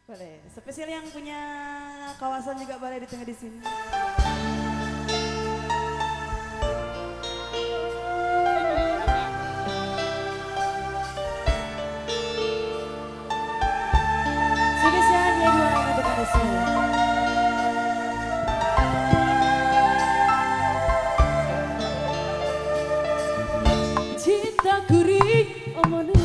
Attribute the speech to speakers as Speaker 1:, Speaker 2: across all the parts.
Speaker 1: Boleh. Spesial yang punya kawasan juga boleh di tengah di sini. Spesial dia dua yang untuk Anda semua. Cinta kuring omone.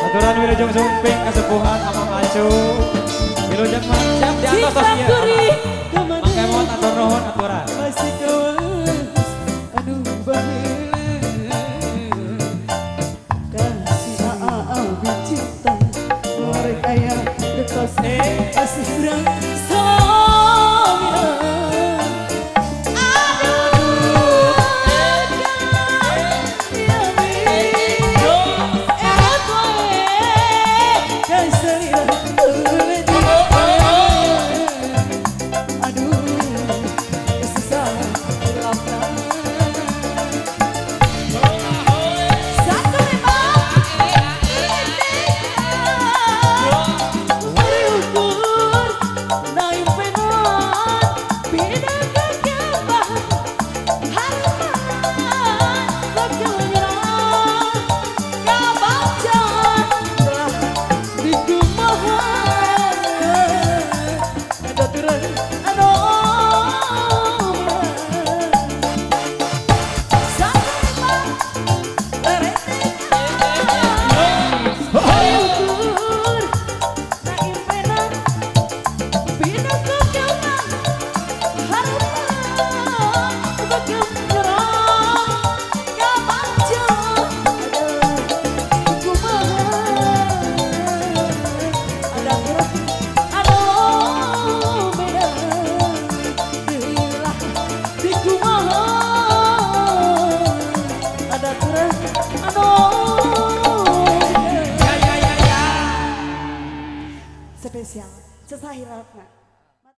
Speaker 2: Aturan wilujeng sumping kesepuhan amang acu wilujeng siap di atas tos ieu mangke mohon atur nuhun aturan
Speaker 1: masih kawas aduh baheula kasih abi cinta mereka yang dekat kasih kurang spesial sesahiratna.